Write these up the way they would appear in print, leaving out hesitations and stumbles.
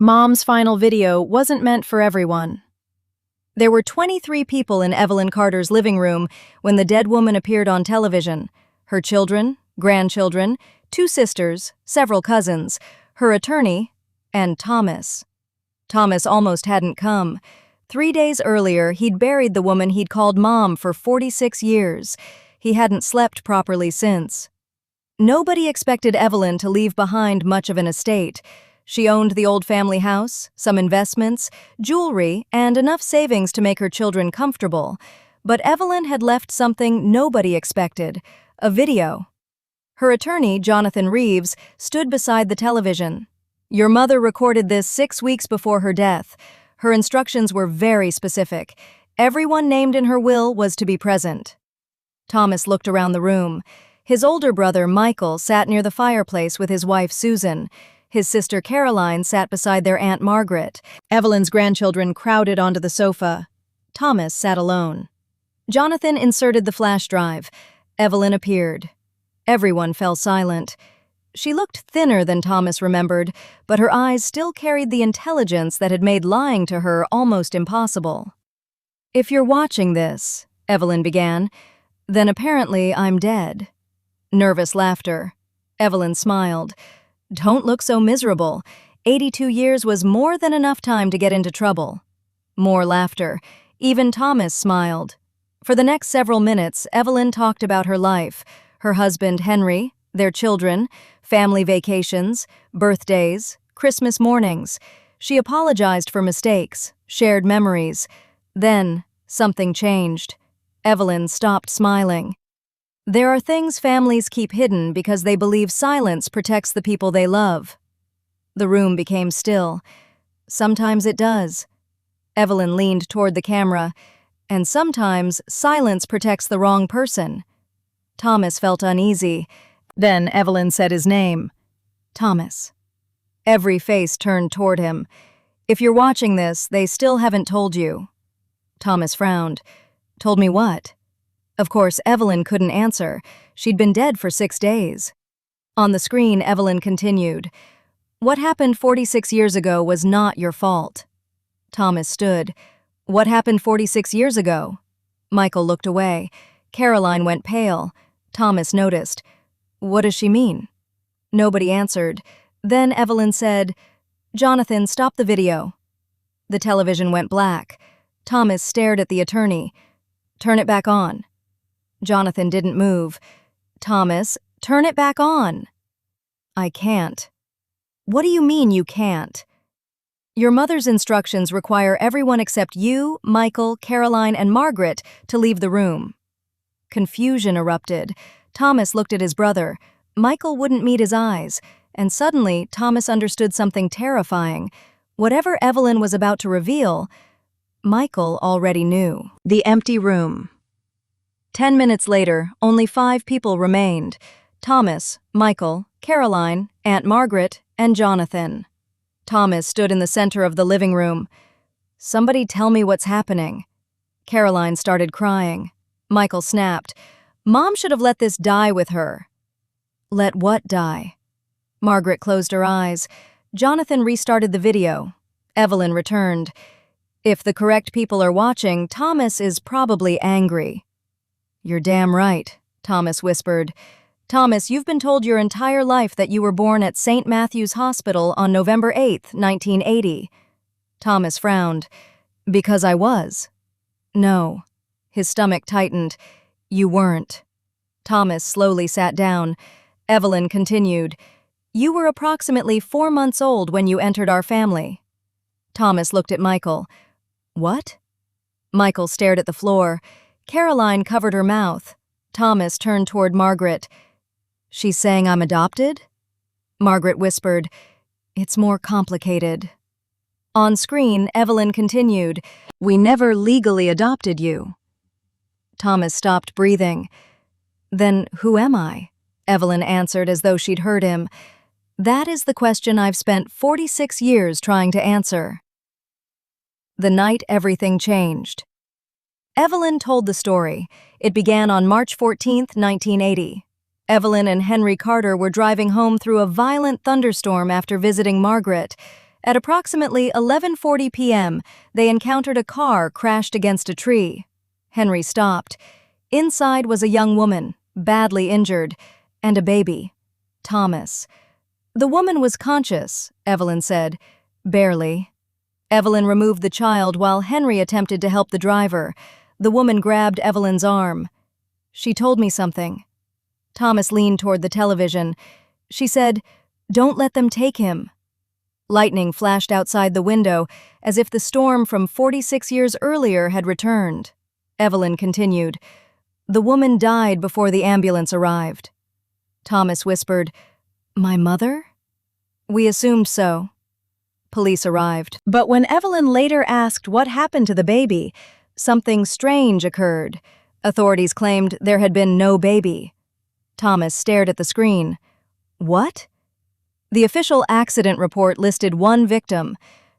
Mom's final video wasn't meant for everyone. There were 23 people in Evelyn Carter's living room when the dead woman appeared on television. Her children, grandchildren, 2 sisters, several cousins, her attorney, and Thomas. Thomas almost hadn't come. 3 days earlier, he'd buried the woman he'd called Mom for 46 years. He hadn't slept properly since. Nobody expected Evelyn to leave behind much of an estate. She owned the old family house, some investments, jewelry, and enough savings to make her children comfortable. But Evelyn had left something nobody expected: a video. Her attorney, Jonathan Reeves, stood beside the television. "Your mother recorded this 6 weeks before her death. Her instructions were very specific. Everyone named in her will was to be present." Thomas looked around the room. His older brother, Michael, sat near the fireplace with his wife, Susan. His sister, Caroline, sat beside their Aunt Margaret. Evelyn's grandchildren crowded onto the sofa. Thomas sat alone. Jonathan inserted the flash drive. Evelyn appeared. Everyone fell silent. She looked thinner than Thomas remembered, but her eyes still carried the intelligence that had made lying to her almost impossible. "If you're watching this," Evelyn began, "then apparently I'm dead." Nervous laughter. Evelyn smiled. "Don't look so miserable. 82 years was more than enough time to get into trouble." More laughter. Even Thomas smiled. For the next several minutes, Evelyn talked about her life, her husband Henry, their children, family vacations, birthdays, Christmas mornings. She apologized for mistakes, shared memories. Then, something changed. Evelyn stopped smiling. There are things families keep hidden because they believe silence protects the people they love. The room became still. Sometimes it does. Evelyn leaned toward the camera. And sometimes silence protects the wrong person. Thomas felt uneasy. Then Evelyn said his name. "Thomas." Every face turned toward him. "If you're watching this, they still haven't told you." Thomas frowned. "Told me what?" Of course, Evelyn couldn't answer. She'd been dead for 6 days. On the screen, Evelyn continued. "What happened 46 years ago was not your fault." Thomas stood. "What happened 46 years ago?" Michael looked away. Caroline went pale. Thomas noticed. "What does she mean?" Nobody answered. Then Evelyn said, "Jonathan, stop the video." The television went black. Thomas stared at the attorney. "Turn it back on." Jonathan didn't move. "Thomas, turn it back on." "I can't." "What do you mean you can't?" "Your mother's instructions require everyone except you, Michael, Caroline, and Margaret to leave the room." Confusion erupted. Thomas looked at his brother. Michael wouldn't meet his eyes, and suddenly Thomas understood something terrifying. Whatever Evelyn was about to reveal, Michael already knew. The empty room. 10 minutes later, only 5 people remained: Thomas, Michael, Caroline, Aunt Margaret, and Jonathan. Thomas stood in the center of the living room. "Somebody tell me what's happening." Caroline started crying. Michael snapped. "Mom should have let this die with her." "Let what die?" Margaret closed her eyes. Jonathan restarted the video. Evelyn returned. "If the correct people are watching, Thomas is probably angry." "You're damn right," Thomas whispered. "Thomas, you've been told your entire life that you were born at St. Matthew's Hospital on November 8th, 1980. Thomas frowned. "Because I was." "No." His stomach tightened. "You weren't." Thomas slowly sat down. Evelyn continued. "You were approximately 4 months old when you entered our family." Thomas looked at Michael. "What?" Michael stared at the floor. Caroline covered her mouth. Thomas turned toward Margaret. "She's saying I'm adopted?" Margaret whispered, "It's more complicated." On screen, Evelyn continued, "We never legally adopted you." Thomas stopped breathing. "Then who am I?" Evelyn answered as though she'd heard him. "That is the question I've spent 46 years trying to answer." The night everything changed. Evelyn told the story. It began on March 14th, 1980. Evelyn and Henry Carter were driving home through a violent thunderstorm after visiting Margaret. At approximately 11:40 p.m., they encountered a car crashed against a tree. Henry stopped. Inside was a young woman, badly injured, and a baby, Thomas. The woman was conscious, Evelyn said. Barely. Evelyn removed the child while Henry attempted to help the driver. The woman grabbed Evelyn's arm. She told me something. Thomas leaned toward the television. She said, "Don't let them take him." Lightning flashed outside the window, as if the storm from 46 years earlier had returned. Evelyn continued, "The woman died before the ambulance arrived." Thomas whispered, "My mother?" "We assumed so." Police arrived. But when Evelyn later asked what happened to the baby, something strange occurred. Authorities claimed there had been no baby. Thomas stared at the screen. What? The official accident report listed one victim,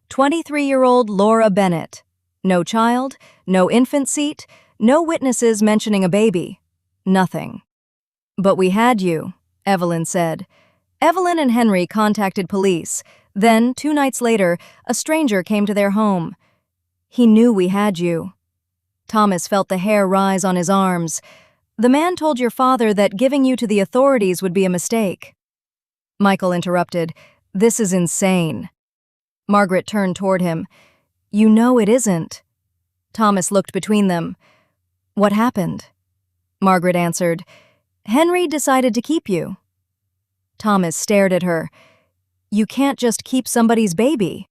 23-year-old Laura Bennett. No child, no infant seat, no witnesses mentioning a baby. Nothing. "But we had you," Evelyn said. Evelyn and Henry contacted police. Then, 2 nights later, a stranger came to their home. "He knew we had you." Thomas felt the hair rise on his arms. "The man told your father that giving you to the authorities would be a mistake." Michael interrupted, "This is insane." Margaret turned toward him. "You know it isn't." Thomas looked between them. "What happened?" Margaret answered, "Henry decided to keep you." Thomas stared at her. "You can't just keep somebody's baby."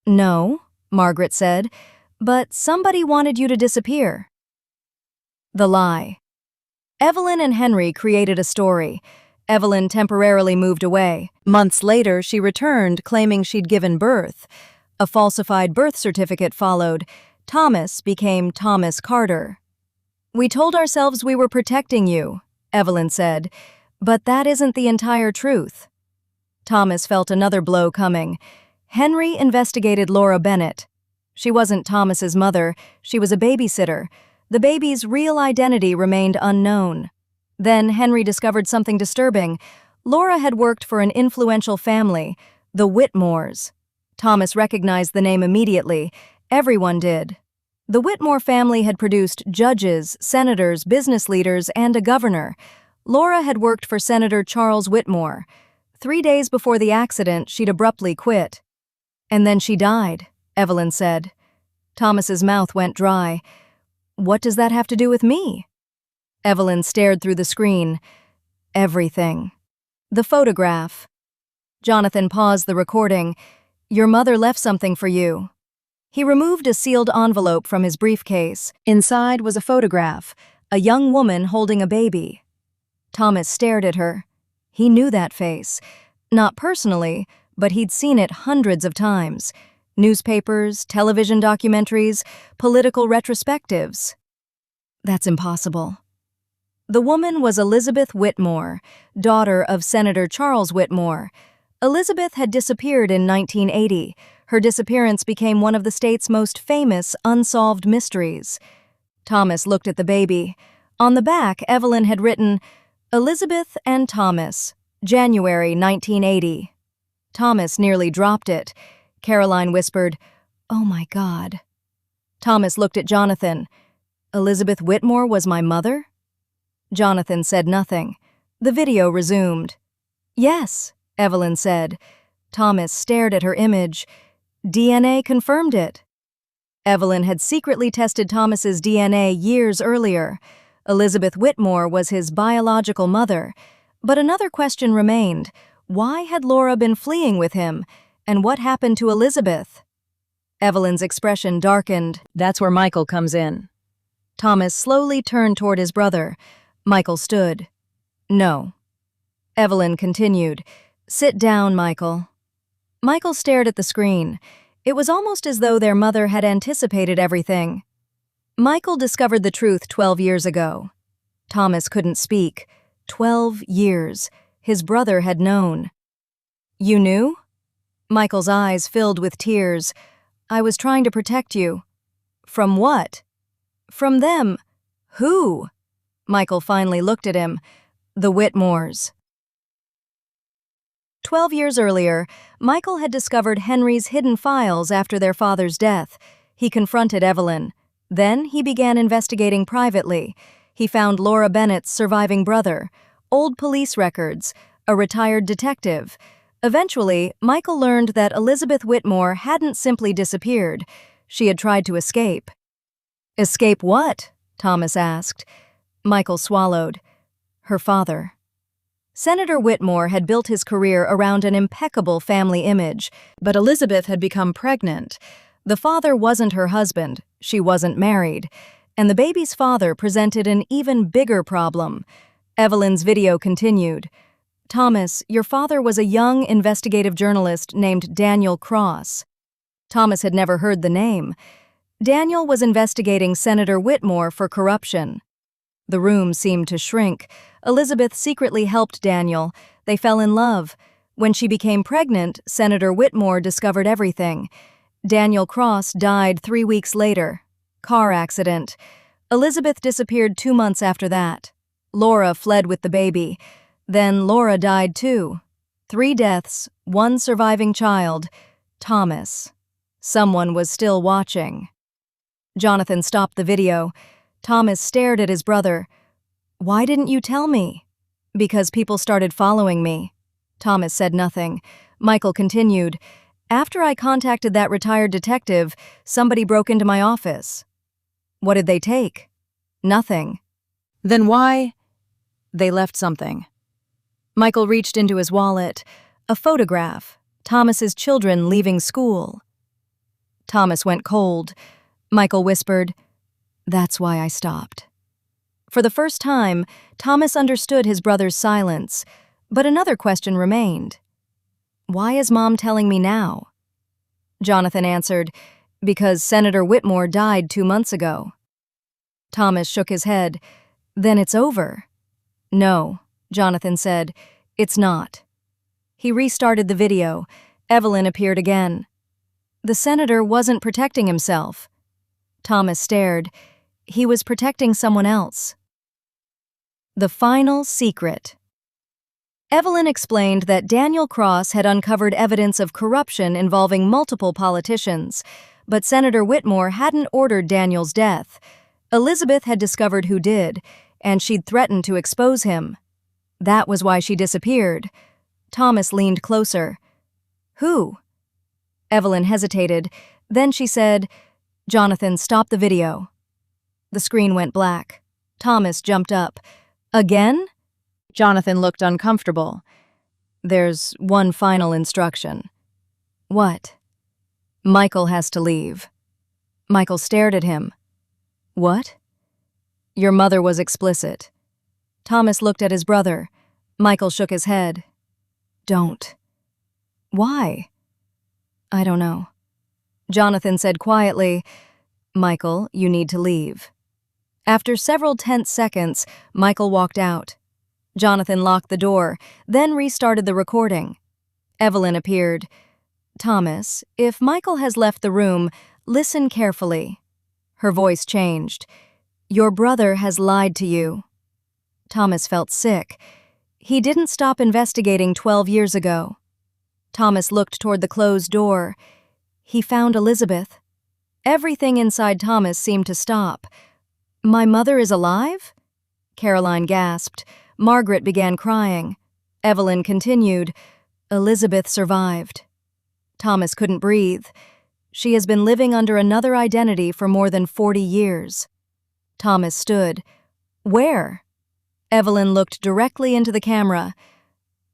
"No," Margaret said, "but somebody wanted you to disappear." The lie. Evelyn and Henry created a story. Evelyn temporarily moved away. Months later, she returned, claiming she'd given birth. A falsified birth certificate followed. Thomas became Thomas Carter. "We told ourselves we were protecting you," Evelyn said, "but that isn't the entire truth." Thomas felt another blow coming. Henry investigated Laura Bennett. She wasn't Thomas's mother, she was a babysitter. The baby's real identity remained unknown. Then Henry discovered something disturbing. Laura had worked for an influential family, the Whitmores. Thomas recognized the name immediately. Everyone did. The Whitmore family had produced judges, senators, business leaders, and a governor. Laura had worked for Senator Charles Whitmore. 3 days before the accident, she'd abruptly quit. "And then she died," Evelyn said. Thomas's mouth went dry. "What does that have to do with me?" Evelyn stared through the screen. "Everything." The photograph. Jonathan paused the recording. "Your mother left something for you." He removed a sealed envelope from his briefcase. Inside was a photograph, a young woman holding a baby. Thomas stared at her. He knew that face. Not personally, but he'd seen it hundreds of times. Newspapers, television documentaries, political retrospectives. That's impossible. The woman was Elizabeth Whitmore, daughter of Senator Charles Whitmore. Elizabeth had disappeared in 1980. Her disappearance became one of the state's most famous unsolved mysteries. Thomas looked at the baby. On the back, Evelyn had written, "Elizabeth and Thomas, January 1980. Thomas nearly dropped it. Caroline whispered, "Oh my God." Thomas looked at Jonathan. "Elizabeth Whitmore was my mother?" Jonathan said nothing. The video resumed. "Yes," Evelyn said. Thomas stared at her image. DNA confirmed it. Evelyn had secretly tested Thomas's DNA years earlier. Elizabeth Whitmore was his biological mother. But another question remained. Why had Laura been fleeing with him? And what happened to Elizabeth? Evelyn's expression darkened. "That's where Michael comes in." Thomas slowly turned toward his brother. Michael stood. "No." Evelyn continued, "Sit down, Michael." Michael stared at the screen. It was almost as though their mother had anticipated everything. Michael discovered the truth 12 years ago. Thomas couldn't speak. 12 years. His brother had known. "You knew?" Michael's eyes filled with tears. "I was trying to protect you." "From what?" "From them." "Who?" Michael finally looked at him. "The Whitmores." 12 years earlier, Michael had discovered Henry's hidden files after their father's death. He confronted Evelyn. Then he began investigating privately. He found Laura Bennett's surviving brother, old police records, a retired detective. Eventually, Michael learned that Elizabeth Whitmore hadn't simply disappeared. She had tried to escape. "Escape what?" Thomas asked. Michael swallowed. Her father. Senator Whitmore had built his career around an impeccable family image, but Elizabeth had become pregnant. The father wasn't her husband, she wasn't married, and the baby's father presented an even bigger problem. Evelyn's video continued. "Thomas, your father was a young investigative journalist named Daniel Cross." Thomas had never heard the name. Daniel was investigating Senator Whitmore for corruption. The room seemed to shrink. Elizabeth secretly helped Daniel. They fell in love. When she became pregnant, Senator Whitmore discovered everything. Daniel Cross died 3 weeks later. Car accident. Elizabeth disappeared 2 months after that. Laura fled with the baby. Then Laura died too. 3 deaths, 1 surviving child. Thomas. Someone was still watching. Jonathan stopped the video. Thomas stared at his brother. "Why didn't you tell me?" "Because people started following me." Thomas said nothing. Michael continued. "After I contacted that retired detective, somebody broke into my office." "What did they take?" "Nothing." "Then why?" "They left something." Michael reached into his wallet. A photograph. Thomas's children leaving school. Thomas went cold. Michael whispered, "That's why I stopped." For the first time, Thomas understood his brother's silence, but another question remained. "Why is Mom telling me now?" Jonathan answered, "Because Senator Whitmore died 2 months ago." Thomas shook his head. "Then it's over." "No," Jonathan said, "it's not." He restarted the video. Evelyn appeared again. The senator wasn't protecting himself. Thomas stared. He was protecting someone else. The final secret. Evelyn explained that Daniel Cross had uncovered evidence of corruption involving multiple politicians, but Senator Whitmore hadn't ordered Daniel's death. Elizabeth had discovered who did, and she'd threatened to expose him. That was why she disappeared. Thomas leaned closer. "Who?" Evelyn hesitated. Then she said, "Jonathan, stop the video." The screen went black. Thomas jumped up. "Again?" Jonathan looked uncomfortable. "There's one final instruction." "What?" "Michael has to leave." Michael stared at him. "What?" "Your mother was explicit." Thomas looked at his brother. Michael shook his head. "Don't." "Why?" "I don't know." Jonathan said quietly, "Michael, you need to leave." After several tense seconds, Michael walked out. Jonathan locked the door, then restarted the recording. Evelyn appeared. "Thomas, if Michael has left the room, listen carefully." Her voice changed. "Your brother has lied to you." Thomas felt sick. He didn't stop investigating 12 years ago. Thomas looked toward the closed door. He found Elizabeth. Everything inside Thomas seemed to stop. "My mother is alive?" Caroline gasped. Margaret began crying. Evelyn continued, "Elizabeth survived." Thomas couldn't breathe. "She has been living under another identity for more than 40 years. Thomas stood. "Where?" Evelyn looked directly into the camera.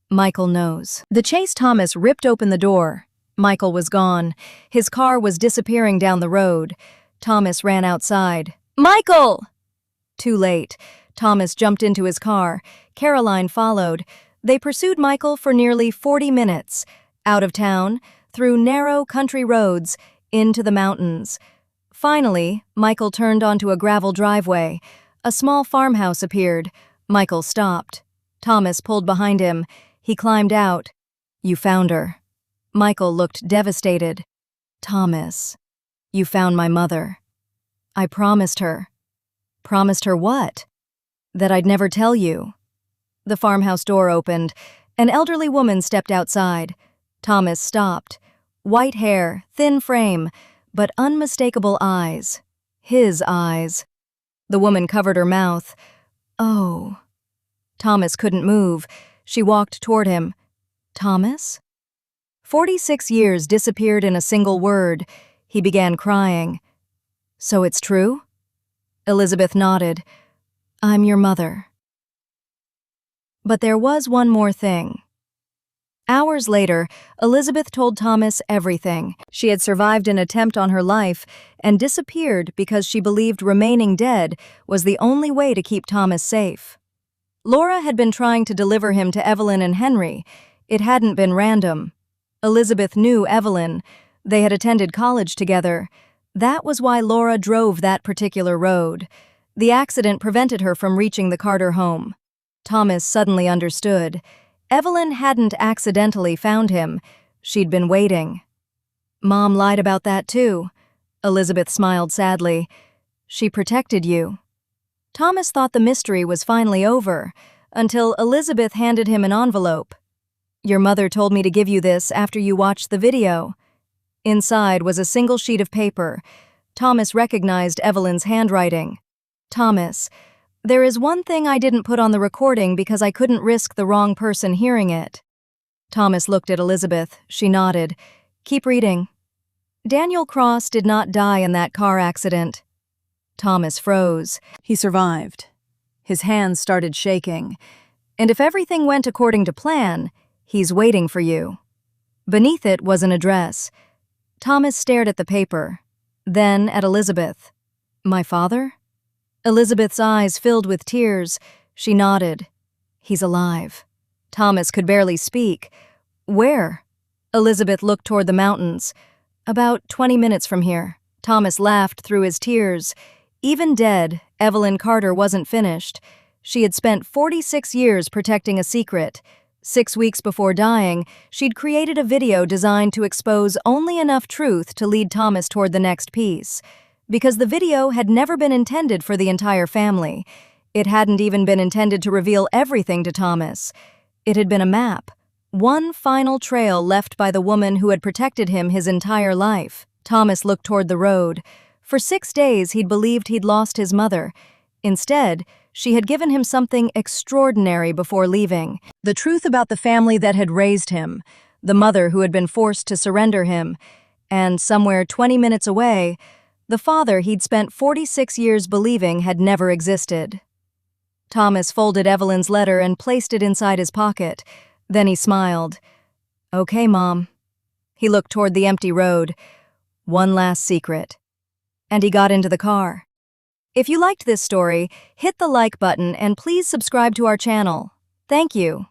"Michael knows." The chase Thomas ripped open the door. Michael was gone. His car was disappearing down the road. Thomas ran outside. "Michael!" Too late. Thomas jumped into his car. Caroline followed. They pursued Michael for nearly 40 minutes, out of town, through narrow country roads, into the mountains. Finally, Michael turned onto a gravel driveway. A small farmhouse appeared. Michael stopped. Thomas pulled behind him. He climbed out. "You found her." Michael looked devastated. "Thomas, you found my mother." "I promised her." "Promised her what?" "That I'd never tell you." The farmhouse door opened. An elderly woman stepped outside. Thomas stopped. White hair, thin frame, but unmistakable eyes. His eyes. The woman covered her mouth. Oh. Thomas couldn't move. She walked toward him. Thomas? 46 years disappeared in a single word. He began crying. So it's true? Elizabeth nodded. I'm your mother. But there was one more thing. Hours later, Elizabeth told Thomas everything. She had survived an attempt on her life and disappeared because she believed remaining dead was the only way to keep Thomas safe. Laura had been trying to deliver him to Evelyn and Henry. It hadn't been random. Elizabeth knew Evelyn. They had attended college together. That was why Laura drove that particular road. The accident prevented her from reaching the Carter home. Thomas suddenly understood. Evelyn hadn't accidentally found him. She'd been waiting. Mom lied about that too. Elizabeth smiled sadly. She protected you. Thomas thought the mystery was finally over, until Elizabeth handed him an envelope. Your mother told me to give you this after you watched the video. Inside was a single sheet of paper. Thomas recognized Evelyn's handwriting. Thomas, there is one thing I didn't put on the recording because I couldn't risk the wrong person hearing it. Thomas looked at Elizabeth. She nodded. Keep reading. Daniel Cross did not die in that car accident. Thomas froze. He survived. His hands started shaking. And if everything went according to plan, he's waiting for you. Beneath it was an address. Thomas stared at the paper, then at Elizabeth. My father? Elizabeth's eyes filled with tears. She nodded. He's alive. Thomas could barely speak. Where? Elizabeth looked toward the mountains. About 20 minutes from here. Thomas laughed through his tears. Even dead, Evelyn Carter wasn't finished. She had spent 46 years protecting a secret. 6 weeks before dying, she'd created a video designed to expose only enough truth to lead Thomas toward the next piece. Because the video had never been intended for the entire family. It hadn't even been intended to reveal everything to Thomas. It had been a map. One final trail left by the woman who had protected him his entire life. Thomas looked toward the road. For 6 days, he'd believed he'd lost his mother. Instead, she had given him something extraordinary before leaving. The truth about the family that had raised him, the mother who had been forced to surrender him, and somewhere 20 minutes away, the father he'd spent 46 years believing had never existed. Thomas folded Evelyn's letter and placed it inside his pocket. Then he smiled. Okay, Mom. He looked toward the empty road. One last secret. And he got into the car. If you liked this story, hit the like button and please subscribe to our channel. Thank you.